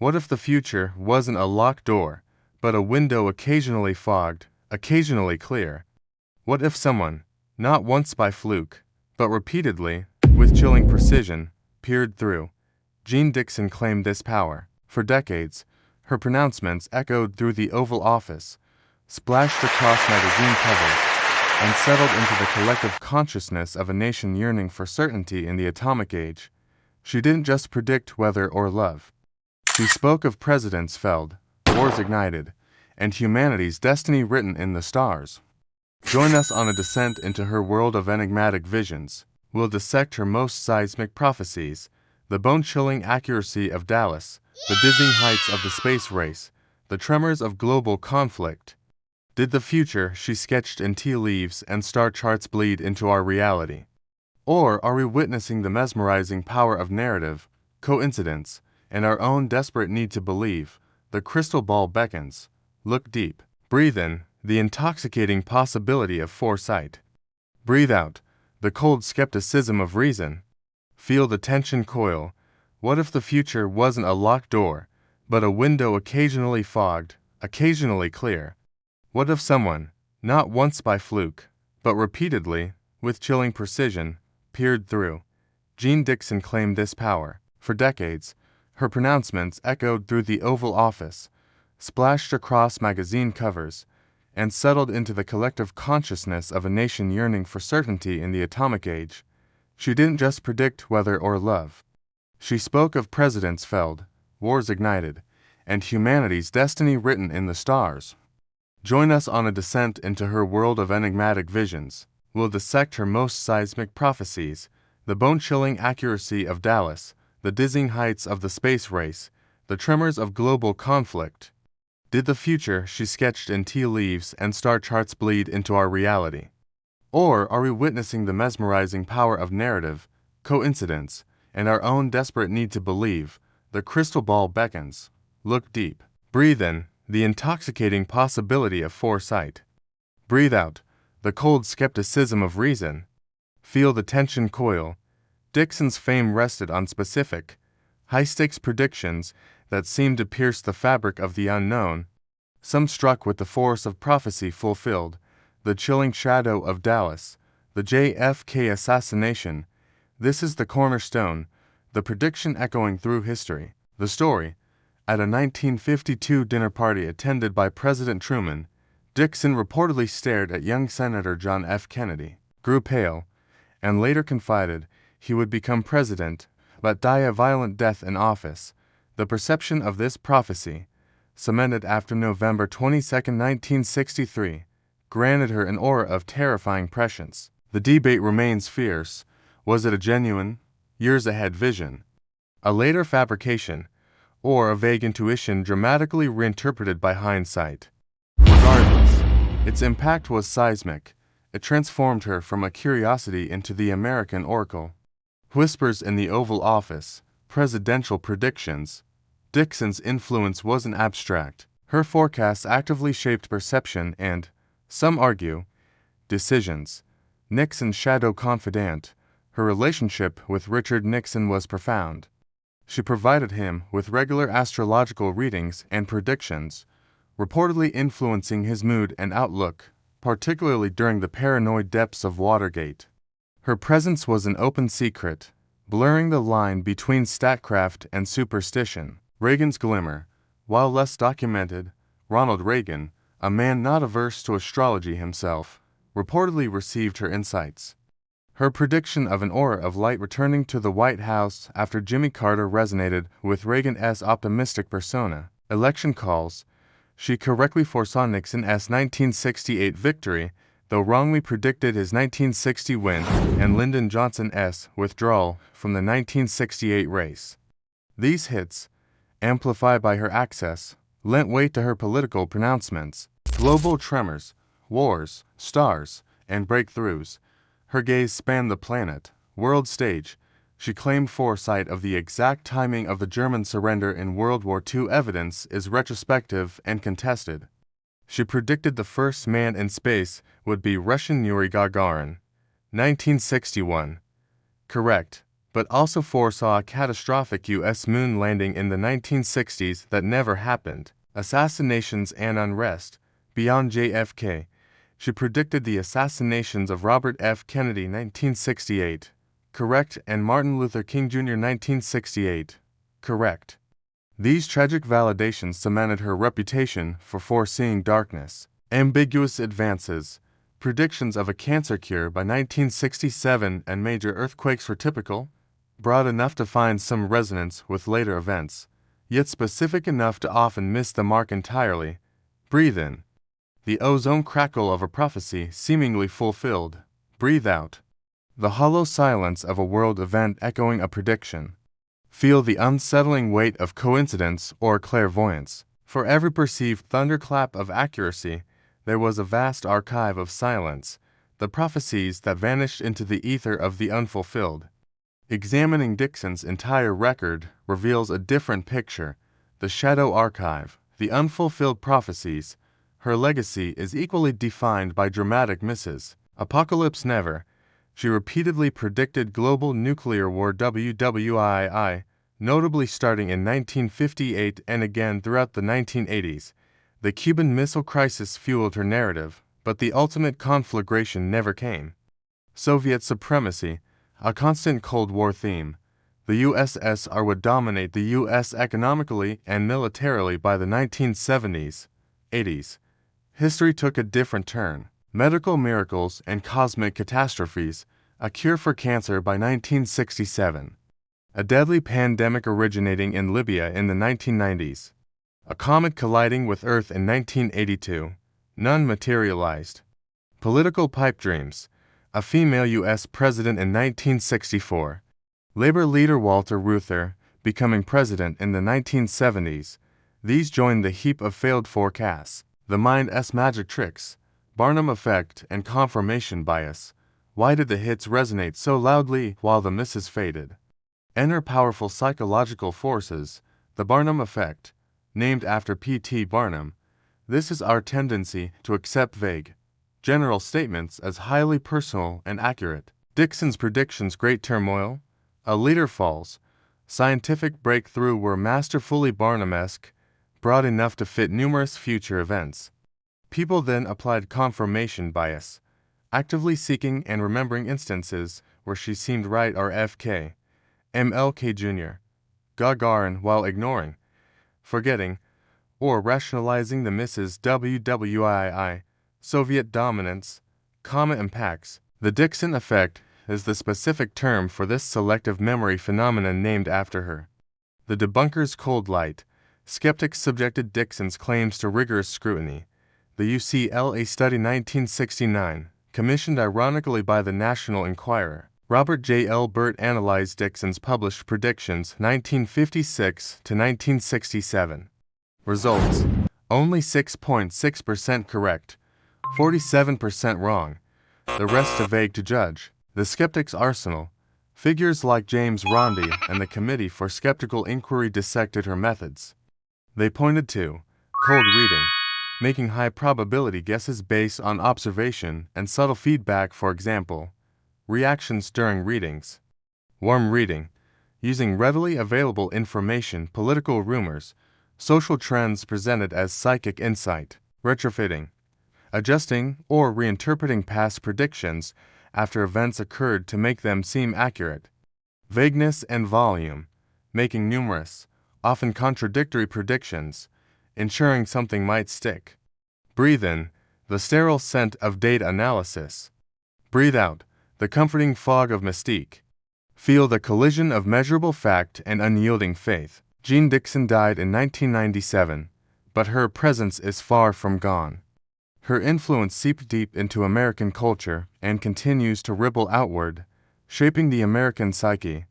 What if the future wasn't a locked door, but a window occasionally fogged, occasionally clear? What if someone, not once by fluke, but repeatedly, with chilling precision, peered through? Jeane Dixon claimed this power. For decades, her pronouncements echoed through the Oval Office, splashed across magazine covers, and settled into the collective consciousness of a nation yearning for certainty in the atomic age. She didn't just predict weather or love. She spoke of presidents felled, wars ignited, and humanity's destiny written in the stars. Join us on a descent into her world of enigmatic visions. We'll dissect her most seismic prophecies, the bone-chilling accuracy of Dallas, the dizzying heights of the space race, the tremors of global conflict. Did the future she sketched in tea leaves and star charts bleed into our reality? Or are we witnessing the mesmerizing power of narrative, coincidence, and our own desperate need to believe? The crystal ball beckons. Look deep. Breathe in the intoxicating possibility of foresight. Breathe out the cold skepticism of reason. Feel the tension coil. What if the future wasn't a locked door, but a window occasionally fogged, occasionally clear? What if someone, not once by fluke, but repeatedly, with chilling precision, peered through? Jeane Dixon claimed this power. For decades, her pronouncements echoed through the Oval Office, splashed across magazine covers, and settled into the collective consciousness of a nation yearning for certainty in the atomic age. She didn't just predict weather or love. She spoke of presidents felled, wars ignited, and humanity's destiny written in the stars. Join us on a descent into her world of enigmatic visions. We'll dissect her most seismic prophecies, the bone-chilling accuracy of Dallas, the dizzying heights of the space race, the tremors of global conflict. Did the future she sketched in tea leaves and star charts bleed into our reality? Or are we witnessing the mesmerizing power of narrative, coincidence, and our own desperate need to believe? The crystal ball beckons. Look deep. Breathe in the intoxicating possibility of foresight. Breathe out the cold skepticism of reason. Feel the tension coil. Dixon's fame rested on specific, high-stakes predictions that seemed to pierce the fabric of the unknown. Some struck with the force of prophecy fulfilled, the chilling shadow of Dallas, the JFK assassination. This is the cornerstone, the prediction echoing through history. The story. At a 1952 dinner party attended by President Truman, Dixon reportedly stared at young Senator John F. Kennedy, grew pale, and later confided he would become president but die a violent death in office. The perception of this prophecy, cemented after November 22, 1963, granted her an aura of terrifying prescience. The debate remains fierce. Was it a genuine, years-ahead vision, a later fabrication, or a vague intuition dramatically reinterpreted by hindsight? Regardless, its impact was seismic. It transformed her from a curiosity into the American oracle. Whispers in the Oval Office, presidential predictions. Dixon's influence wasn't abstract. Her forecasts actively shaped perception and, some argue, decisions. Nixon's shadow confidant, her relationship with Richard Nixon was profound. She provided him with regular astrological readings and predictions, reportedly influencing his mood and outlook, particularly during the paranoid depths of Watergate. Her presence was an open secret, blurring the line between statcraft and superstition. Reagan's glimmer. While less documented, Ronald Reagan, a man not averse to astrology himself, reportedly received her insights. Her prediction of an aura of light returning to the White House after Jimmy Carter resonated with Reagan's optimistic persona. Election calls. She correctly foresaw Nixon's 1968 victory, though wrongly predicted his 1960 win and Lyndon Johnson's withdrawal from the 1968 race. These hits, amplified by her access, lent weight to her political pronouncements. Global tremors, wars, stars, and breakthroughs. Her gaze spanned the planet, world stage. She claimed foresight of the exact timing of the German surrender in World War II. Evidence is retrospective and contested. She predicted the first man in space would be Russian Yuri Gagarin. 1961. Correct. but also foresaw a catastrophic U.S. moon landing in the 1960s that never happened, assassinations and unrest. Beyond JFK, she predicted the assassinations of Robert F. Kennedy 1968, correct, and Martin Luther King Jr. 1968, correct. These tragic validations cemented her reputation for foreseeing darkness. Ambiguous advances. Predictions of a cancer cure by 1967 and major earthquakes were typical, broad enough to find some resonance with later events, yet specific enough to often miss the mark entirely. Breathe in. The ozone crackle of a prophecy seemingly fulfilled. Breathe out. The hollow silence of a world event echoing a prediction. Feel the unsettling weight of coincidence or clairvoyance. For every perceived thunderclap of accuracy, there was a vast archive of silence, the prophecies that vanished into the ether of the unfulfilled. Examining Dixon's entire record reveals a different picture. The shadow archive, the unfulfilled prophecies. Her legacy is equally defined by dramatic misses. Apocalypse never. She repeatedly predicted global nuclear war WWII, notably starting in 1958 and again throughout the 1980s. The Cuban Missile Crisis fueled her narrative, but the ultimate conflagration never came. Soviet supremacy, a constant Cold War theme. The USSR would dominate the US economically and militarily by the 1970s, 80s. History took a different turn. Medical miracles and cosmic catastrophes, a cure for cancer by 1967. A deadly pandemic originating in Libya in the 1990s. A comet colliding with Earth in 1982. None materialized. Political pipe dreams. A female U.S. president in 1964. Labor leader Walter Reuther becoming president in the 1970s. These joined the heap of failed forecasts. The mind's magic tricks, Barnum effect, and confirmation bias. Why did the hits resonate so loudly while the misses faded? Enter powerful psychological forces, the Barnum effect, named after P.T. Barnum. This is our tendency to accept vague, general statements as highly personal and accurate. Dixon's predictions: great turmoil, a leader falls, scientific breakthrough were masterfully Barnum-esque, broad enough to fit numerous future events. People then applied confirmation bias, actively seeking and remembering instances where she seemed right. RFK MLK Jr. Gagarin, while ignoring, forgetting, or rationalizing the misses. WWII, Soviet dominance, Comet impacts. The Dixon effect is the specific term for this selective memory phenomenon named after her. The debunker's cold light. Skeptics subjected Dixon's claims to rigorous scrutiny. The UCLA study 1969, commissioned ironically by the National Enquirer. Robert J. L. Burt analyzed Dixon's published predictions 1956 to 1967. Results: only 6.6% correct, 47% wrong, the rest too vague to judge. The skeptic's arsenal. Figures like James Randi and the Committee for Skeptical Inquiry dissected her methods. They pointed to cold reading, making high-probability guesses based on observation and subtle feedback, for example, reactions during readings. Warm reading, using readily available information, political rumors, social trends presented as psychic insight. Retrofitting, adjusting or reinterpreting past predictions after events occurred to make them seem accurate. Vagueness and volume, making numerous, often contradictory predictions, ensuring something might stick. Breathe in, the sterile scent of data analysis. Breathe out, the comforting fog of mystique. Feel the collision of measurable fact and unyielding faith. Jeane Dixon died in 1997, but her presence is far from gone. Her influence seeped deep into American culture and continues to ripple outward, shaping the American psyche.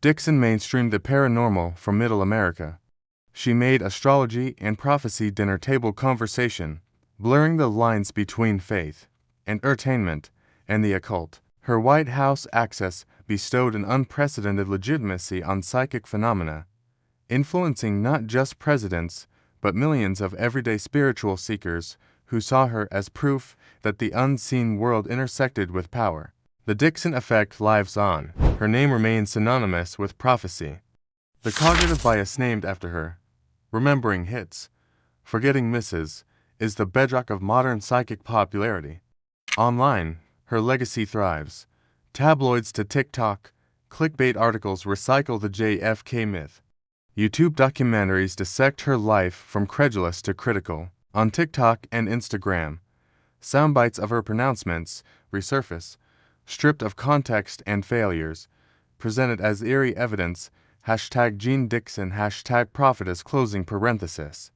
Dixon mainstreamed the paranormal for Middle America. She made astrology and prophecy dinner table conversation, blurring the lines between faith and entertainment and the occult. Her White House access bestowed an unprecedented legitimacy on psychic phenomena, influencing not just presidents, but millions of everyday spiritual seekers who saw her as proof that the unseen world intersected with power. The Dixon effect lives on. her name remains synonymous with prophecy. The cognitive bias named after her, remembering hits, forgetting misses, is the bedrock of modern psychic popularity. Online, her legacy thrives. Tabloids to TikTok, clickbait articles recycle the JFK myth. YouTube documentaries dissect her life from credulous to critical. On TikTok and Instagram, soundbites of her pronouncements resurface, stripped of context and failures, presented as eerie evidence. #Jeane Dixon, #Prophetess closing parenthesis.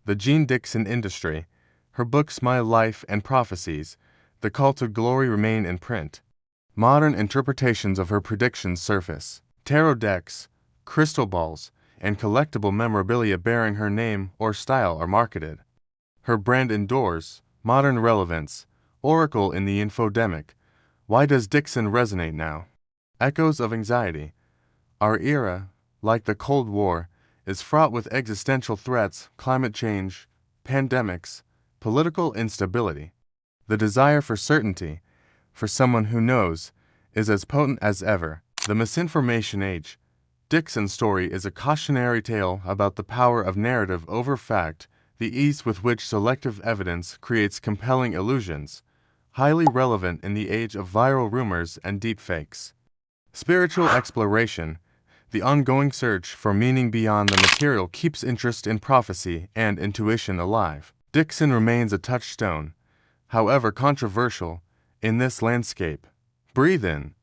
The Jeane Dixon industry, her books My Life and Prophecies, The Call to Glory remain in print. Modern interpretations of her predictions surface. Tarot decks, crystal balls, and collectible memorabilia bearing her name or style are marketed. Her brand endures, modern relevance, oracle in the infodemic. Why does Dixon resonate now? Echoes of anxiety. Our era, like the Cold War, is fraught with existential threats, climate change, pandemics, political instability. The desire for certainty, for someone who knows, is as potent as ever. The misinformation age. Dixon's story is a cautionary tale about the power of narrative over fact, the ease with which selective evidence creates compelling illusions, highly relevant in the age of viral rumors and deepfakes. Spiritual exploration. The ongoing search for meaning beyond the material keeps interest in prophecy and intuition alive. Dixon remains a touchstone, however controversial, in this landscape. Breathe in.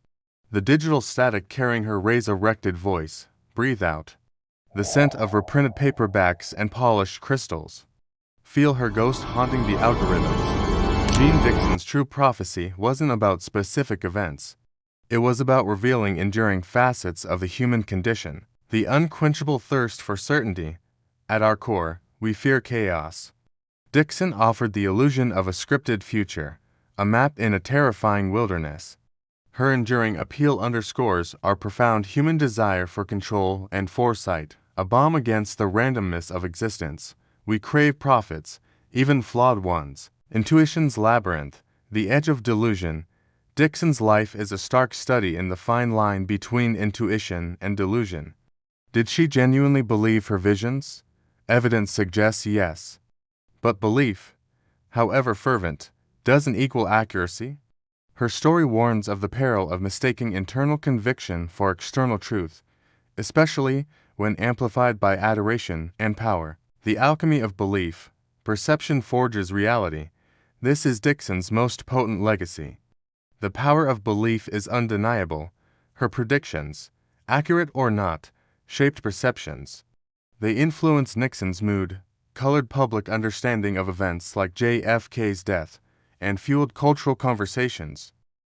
The digital static carrying her razor-rected voice. Breathe out. The scent of reprinted paperbacks and polished crystals. Feel her ghost haunting the algorithms. Jeane Dixon's true prophecy wasn't about specific events. It was about revealing enduring facets of the human condition, the unquenchable thirst for certainty. At our core, we fear chaos. Dixon offered the illusion of a scripted future, a map in a terrifying wilderness. Her enduring appeal underscores our profound human desire for control and foresight, a bomb against the randomness of existence. We crave prophets, even flawed ones. Intuition's labyrinth, the edge of delusion. Dixon's life is a stark study in the fine line between intuition and delusion. Did she genuinely believe her visions? Evidence suggests yes. But belief, however fervent, doesn't equal accuracy. Her story warns of the peril of mistaking internal conviction for external truth, especially when amplified by adoration and power. The alchemy of belief. Perception forges reality. This is Dixon's most potent legacy. The power of belief is undeniable. Her predictions, accurate or not, shaped perceptions. They influenced Nixon's mood, colored public understanding of events like JFK's death, and fueled cultural conversations.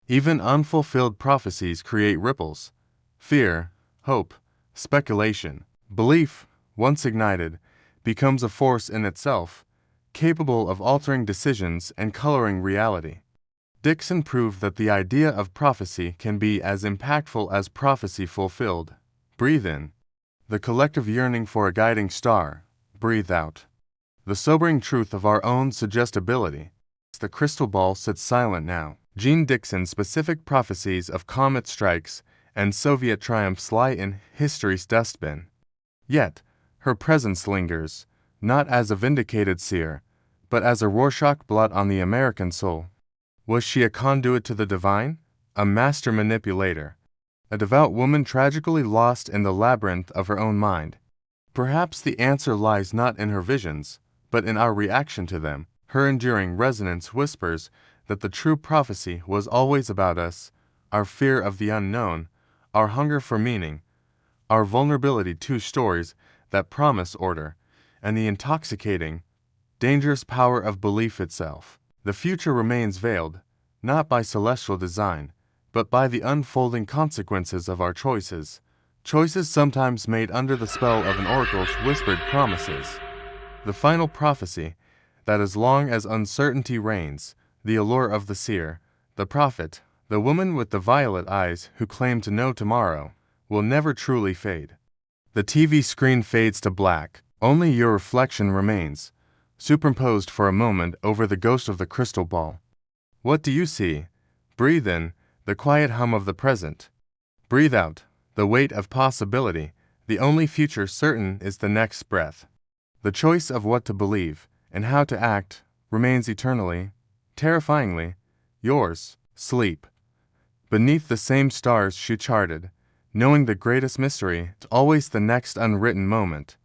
Even unfulfilled prophecies create ripples. Fear, hope, speculation. Belief, once ignited, becomes a force in itself, capable of altering decisions and coloring reality. Dixon proved that the idea of prophecy can be as impactful as prophecy fulfilled. Breathe in. The collective yearning for a guiding star. Breathe out. The sobering truth of our own suggestibility. The crystal ball sits silent now. Jeane Dixon's specific prophecies of comet strikes and Soviet triumphs lie in history's dustbin. Yet, her presence lingers, not as a vindicated seer, but as a Rorschach blot on the American soul. Was she a conduit to the divine? A master manipulator? A devout woman tragically lost in the labyrinth of her own mind? Perhaps the answer lies not in her visions, but in our reaction to them. Her enduring resonance whispers that the true prophecy was always about us, our fear of the unknown, our hunger for meaning, our vulnerability to stories that promise order, and the intoxicating, dangerous power of belief itself. The future remains veiled, not by celestial design, but by the unfolding consequences of our choices, choices sometimes made under the spell of an oracle's whispered promises. The final prophecy, that as long as uncertainty reigns, the allure of the seer, the prophet, the woman with the violet eyes who claim to know tomorrow, will never truly fade. The TV screen fades to black, only your reflection remains, superimposed for a moment over the ghost of the crystal ball. What do you see? Breathe in the quiet hum of the present. Breathe out the weight of possibility. The only future certain is the next breath. The choice of what to believe and how to act remains eternally, terrifyingly, yours. Sleep. Beneath the same stars she charted, knowing the greatest mystery is always the next unwritten moment.